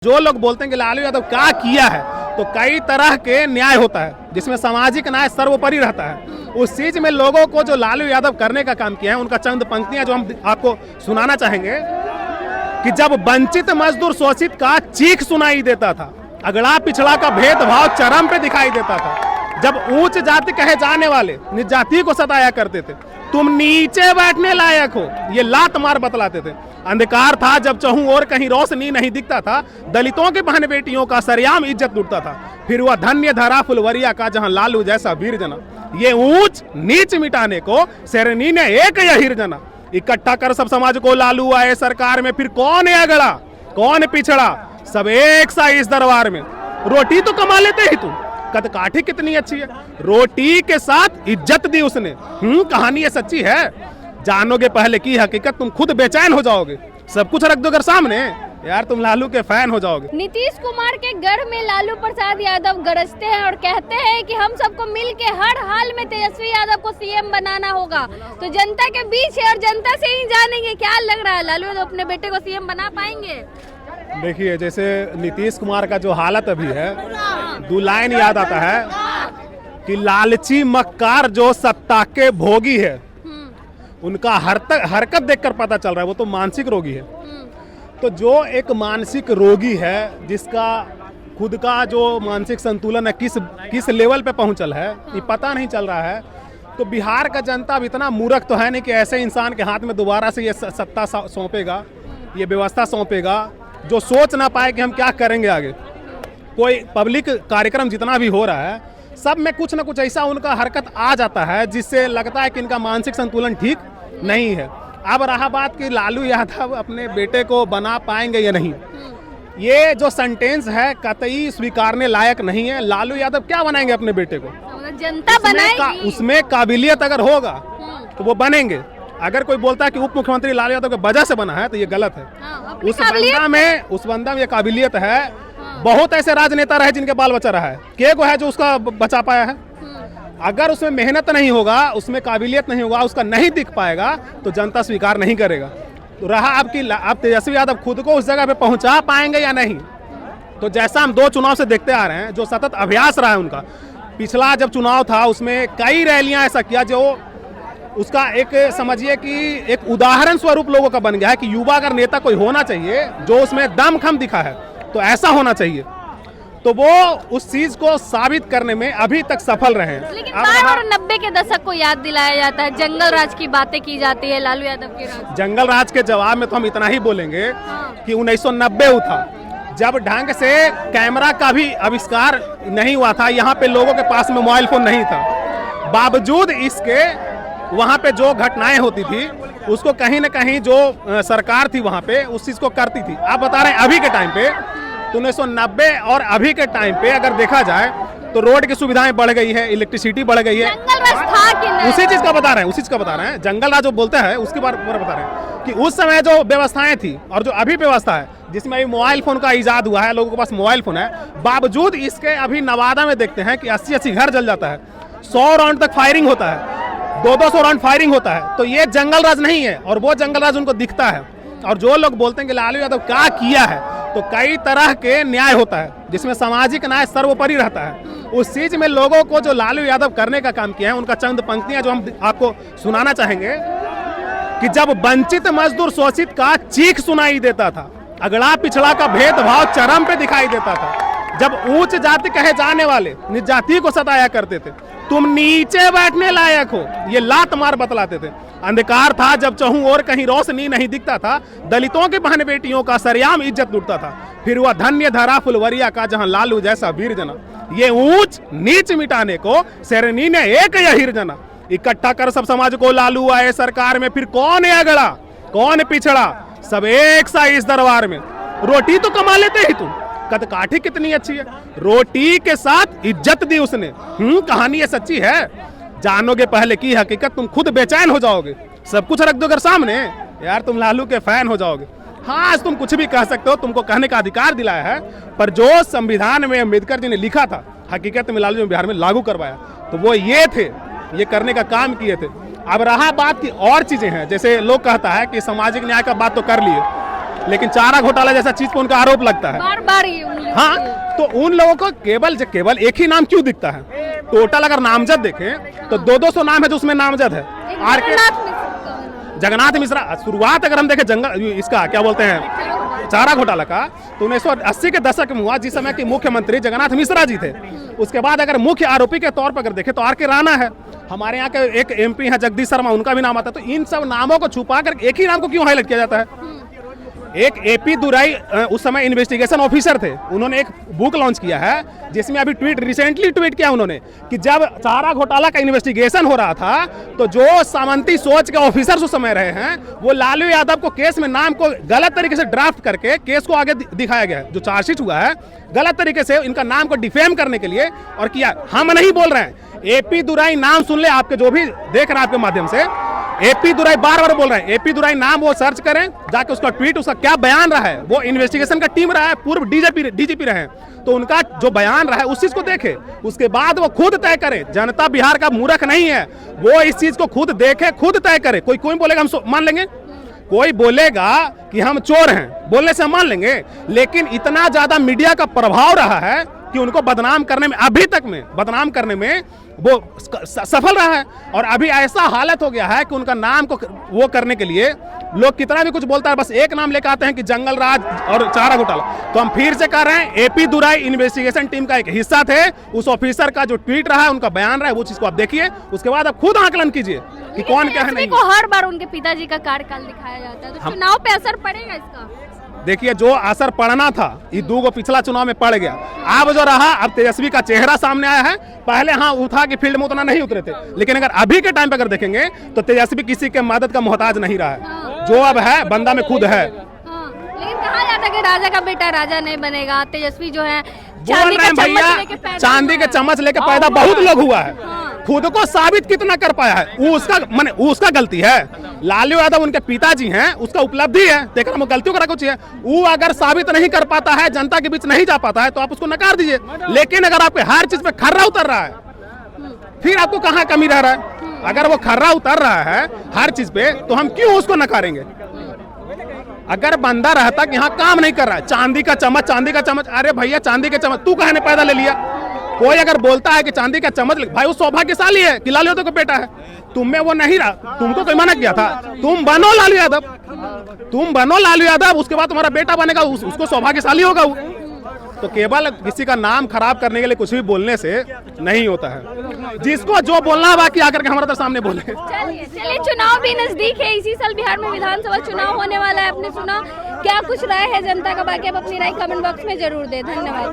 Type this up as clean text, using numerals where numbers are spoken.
जो लोग बोलते हैं कि लालू यादव क्या किया है, तो कई तरह के न्याय होता है जिसमें सामाजिक न्याय सर्वोपरि रहता है। उस चीज में लोगों को जो लालू यादव करने का काम किया है, उनका चंद पंक्तियां जो हम आपको सुनाना चाहेंगे कि जब वंचित मजदूर शोषित का चीख सुनाई देता था, अगड़ा पिछड़ा का भेदभाव चरम पे दिखाई देता था, जब उच्च जाति कहे जाने वाले निज जाति को सताया करते थे, तुम नीचे बैठने लायक हो, ये लात मार बतलाते थे। अंधकार था जब चहूं और कहीं रोशनी नहीं दिखता था, दलितों के बहन बेटियों का सरेआम इज्जत लुटता था, फिर वह धन्य धरा फुलवरिया का जहां लालू जैसा वीर जना। ये ऊंच नीच मिटाने को शेरनी ने एक यही जना, इकट्ठा कर सब समाज को लालू आए सरकार में, फिर कौन है अगड़ा कौन पिछड़ा, सब एक सा इस दरबार में। रोटी तो कमा लेते ही तुम, कदकाठी कितनी अच्छी है, रोटी के साथ इज्जत दी उसने। कहानी ये सच्ची है, जानोगे पहले की हकीकत तुम खुद बेचैन हो जाओगे, सब कुछ रख दो अगर सामने, यार तुम लालू के फैन हो जाओगे। नीतीश कुमार के गढ़ में लालू प्रसाद यादव गरजते हैं और कहते हैं कि हम सबको मिलके हर हाल में तेजस्वी यादव को सीएम बनाना होगा। तो जनता के बीच है और जनता से ही जानेंगे क्या लग रहा है, लालू यादव अपने बेटे को सीएम बना पाएंगे? देखिए, जैसे नीतीश कुमार का जो हालत अभी है, दो लाइन याद आता है कि लालची मक्कार जो सत्ता के भोगी है, उनका हरकत देखकर पता चल रहा है वो तो मानसिक रोगी है। तो जो एक मानसिक रोगी है, जिसका खुद का जो मानसिक संतुलन है किस लेवल पे पहुंचल है, ये पता नहीं चल रहा है। तो बिहार का जनता अब इतना मूर्ख तो है नहीं कि ऐसे इंसान के हाथ में दोबारा से ये सत्ता सौंपेगा, ये व्यवस्था सौंपेगा जो सोच ना पाए कि हम क्या करेंगे आगे। कोई पब्लिक कार्यक्रम जितना भी हो रहा है, सब में कुछ ना कुछ ऐसा उनका हरकत आ जाता है जिससे लगता है कि इनका मानसिक संतुलन ठीक नहीं है। अब रहा बात कि लालू यादव अपने बेटे को बना पाएंगे या नहीं, ये जो सेंटेंस है कतई स्वीकारने लायक नहीं है। लालू यादव क्या बनाएंगे अपने बेटे को, जनता बनाएगी। उसमें काबिलियत अगर होगा तो वो बनेंगे। अगर कोई बोलता है कि उप मुख्यमंत्री लालू यादव की वजह से बना है, तो ये गलत है। उस बंदा में ये काबिलियत है। बहुत ऐसे राजनेता रहे जिनके बाल बचा रहा है, के को है जो उसका बचा पाया है। अगर उसमें मेहनत नहीं होगा, उसमें काबिलियत नहीं होगा, उसका नहीं दिख पाएगा, तो जनता स्वीकार नहीं करेगा। तो रहा अब तेजस्वी यादव खुद को उस जगह पे पहुंचा पाएंगे या नहीं, तो जैसा हम 2 चुनाव से देखते आ रहे हैं, जो सतत अभ्यास रहा है उनका। पिछला जब चुनाव था उसमें कई रैलियां ऐसा किया जो उसका एक समझिए कि एक उदाहरण स्वरूप लोगों का बन गया है कि युवा अगर नेता कोई होना चाहिए जो उसमें दमखम दिखा है, तो ऐसा होना चाहिए। तो वो उस चीज को साबित करने में अभी तक सफल रहे हैं। लेकिन 60 और 90 के दशक को याद दिलाया जाता है, जंगल राज की बातें की जाती है, लालू यादव के राज। जंगल राज के जवाब में तो हम इतना ही बोलेंगे कि 1990 था, जब ढंग से कैमरा का भी आविष्कार नहीं हुआ था, यहाँ पे लोगों के पास में मोबाइल फोन नहीं था, बावजूद इसके वहाँ पे जो घटनाएं होती थी उसको कहीं न कहीं जो सरकार थी वहाँ पे उस चीज को करती थी। आप बता रहे हैं अभी के टाइम पे, तो 1990 और अभी के टाइम पे अगर देखा जाए तो रोड की सुविधाएं बढ़ गई है, इलेक्ट्रिसिटी बढ़ गई है। उसी चीज का बता रहे हैं, जंगल राज जो बोलते हैं उसके बारे में बता रहे हैं कि उस समय जो व्यवस्थाएं थी और जो अभी व्यवस्था है, जिसमें अभी मोबाइल फोन का इजाद हुआ है, लोगों के पास मोबाइल फोन है, बावजूद इसके अभी नवादा में देखते हैं कि 80-80 घर जल जाता है, 100 राउंड तक फायरिंग होता है, 200 राउंड फायरिंग होता है। तो ये जंगल राज नहीं है, और वो जंगल राज उनको दिखता है। और जो लोग बोलते हैं कि लालू यादव क्या किया है, तो कई तरह के न्याय होता है जिसमें सामाजिक न्याय सर्वोपरि रहता है। उस चीज में लोगों को जो लालू यादव करने का काम किया है, उनका चंद पंक्तियां जो हम आपको सुनाना चाहेंगे कि जब वंचित मजदूर शोषित का चीख सुनाई देता था, अगड़ा पिछड़ा का भेदभाव चरम पे दिखाई देता था, जब उच्च जाति कहे जाने वाले निज जाति को सताया करते थे, तुम नीचे बैठने लायक हो, ये लात मार बतलाते थे। अंधकार था जब चहूं और कहीं रोशनी नहीं दिखता था, दलितों के बहन बेटियों का सरेआम इज्जत लुटता था, फिर वह धन्य धरा फुलवरिया का जहां लालू जैसा वीर जना। ये ऊंच नीच मिटाने को शेरनी ने एक यही जना, इकट्ठा कर सब समाज को लालू आए सरकार में, फिर कौन है अगड़ा कौन पिछड़ा, सब एक सा इस दरबार में। रोटी तो कमा लेते ही तुम, कदकाठी कितनी अच्छी है, रोटी के साथ इज्जत दी उसने। कहानी ये सच्ची है, जानोगे पहले की हकीकत तुम खुद बेचैन हो जाओगे, सब कुछ रख दो अगर सामने, यार तुम लालू के फैन हो जाओगे। हाँ, तुम कुछ भी कह सकते हो, तुमको कहने का अधिकार दिलाया है, पर जो संविधान में अम्बेडकर जी ने लिखा था, हकीकत में लालू जी ने बिहार में लागू करवाया, तो वो ये थे, ये करने का काम किए थे। अब रहा बात की और चीजें हैं, जैसे लोग कहता है कि सामाजिक न्याय का बात तो कर लिए, लेकिन चारा घोटाला जैसा चीज पर उनका आरोप लगता है। बार बार ये उंगली हाँ, उठती तो उन लोगों को केवल एक ही नाम क्यों दिखता है? टोटल अगर नामजद देखें तो 200 नाम है जो उसमें नामजद है। है। एक आर के जगन्नाथ मिश्र का नाम। जगन्नाथ मिश्रा, शुरुआत अगर हम देखें जंगल इसका क्या बोलते हैं चारा घोटाला का, तो 1980 के दशक में हुआ, जिस समय के मुख्यमंत्री जगन्नाथ मिश्रा जी थे। उसके बाद अगर मुख्य आरोपी के तौर पर अगर देखें तो आर के राणा है, हमारे यहाँ के एक एमपी हैं जगदीश शर्मा, उनका भी नाम आता है। तो इन सब नामों को छुपा कर एक ही नाम को क्यों हाईलाइट किया जाता है? एक एपी दुराई उस समय इन्वेस्टिगेशन ऑफिसर थे, उन्होंने एक बुक लॉन्च किया है जिसमें अभी रिसेंटली ट्वीट किया उन्होंने कि जब चारा घोटाला का इन्वेस्टिगेशन हो रहा था तो जो सामंती सोच के ऑफिसर्स उस समय रहे हैं वो लालू यादव को केस में नाम को गलत तरीके से ड्राफ्ट करके केस को आगे दिखाया गया है। जो चार्जशीट हुआ है गलत तरीके से इनका नाम को डिफेम करने के लिए और किया। हम नहीं बोल रहे हैं, एपी दुराई नाम सुन ले, आपके जो भी देख रहे हैं आपके माध्यम से, एपी दुराई बार बार बोल रहे हैं, एपी दुराई नाम वो सर्च करें जाके, उसका ट्वीट, उसका क्या बयान रहा है, वो इन्वेस्टिगेशन का टीम रहा है, पूर्व डीजीपी रहे हैं, तो उनका जो बयान रहा है उस चीज को देखे, उसके बाद वो खुद तय करे। जनता बिहार का मूर्ख नहीं है, वो इस चीज को खुद देखे, खुद तय करे। कोई बोलेगा हम मान लेंगे, कोई बोलेगा कि हम चोर हैं, बोलने से हम मान लेंगे, लेकिन इतना ज्यादा मीडिया का प्रभाव रहा है कि उनको बदनाम करने में, अभी तक में बदनाम करने में वो सफल रहा है। और अभी ऐसा हालत हो गया है कि उनका नाम को वो करने के लिए लोग कितना भी कुछ बोलता है, बस एक नाम लेकर आते हैं कि जंगल राज और चारा घोटाला। तो हम फिर से कह रहे हैं, एपी दुराई इन्वेस्टिगेशन टीम का एक हिस्सा थे, उस ऑफिसर का जो ट्वीट रहा है, उनका बयान रहा है, वो चीज को आप देखिए, उसके बाद आप खुद आकलन कीजिए कि कौन क्या है। नहीं को हर बार उनके पिताजी का कार्यकाल दिखाया जाता है, तो चुनाव पे असर पड़ेगा इसका? देखिए, जो असर पड़ना था ये दूगो पिछला चुनाव में पड़ गया। अब जो रहा, अब तेजस्वी का चेहरा सामने आया है। पहले हाँ उठा कि फील्ड में उतना नहीं उतरे थे, लेकिन अगर अभी के टाइम पे अगर देखेंगे तो तेजस्वी किसी के मदद का मोहताज नहीं रहा है। जो अब है बंदा में खुद है। लेकिन कहा जाता है कि राजा का बेटा राजा नहीं बनेगा। तेजस्वी जो है बोल रहे हैं भैया, चांदी के चम्मच लेके पैदा बहुत लोग हुआ है, खुद को साबित कितना कर पाया है वो उसका गलती है। लालू यादव उनके पिताजी हैं, उसका उपलब्धि है, देखना वो गलतियों करा कुछ है। वो अगर साबित नहीं कर पाता है, जनता के बीच नहीं जा पाता है, तो आप उसको नकार दीजिए। लेकिन अगर आपके हर चीज पे खर्रा उतर रहा है, फिर आपको कहाँ कमी रह रहा है? अगर वो खर्रा उतर रहा है हर चीज पे, तो हम क्यों उसको नकारेंगे? अगर बंदा रहता कि यहाँ काम नहीं कर रहा है, चांदी का चम्मच, अरे भैया चांदी के चम्मच तू कहने पैदा ले लिया? कोई अगर बोलता है कि चांदी का चम्मच, भाई वो सौभाग्यशाली है कि लालू यादव का बेटा है। तुम में वो नहीं रहा, तुमको कोई मना किया था? तुम बनो लालू यादव, उसके बाद तुम्हारा बेटा बनेगा, उसको सौभाग्यशाली होगा वो। तो केवल किसी का नाम खराब करने के लिए कुछ भी बोलने से नहीं होता है। जिसको जो बोलना है बाकी आकर के हमारे तो सामने बोले। चलिए, चुनाव भी नजदीक है, इसी साल बिहार में विधानसभा चुनाव होने वाला है। आपने सुना क्या कुछ राय है जनता का? बाकी आप अपनी राय कमेंट बॉक्स में जरूर दें। धन्यवाद।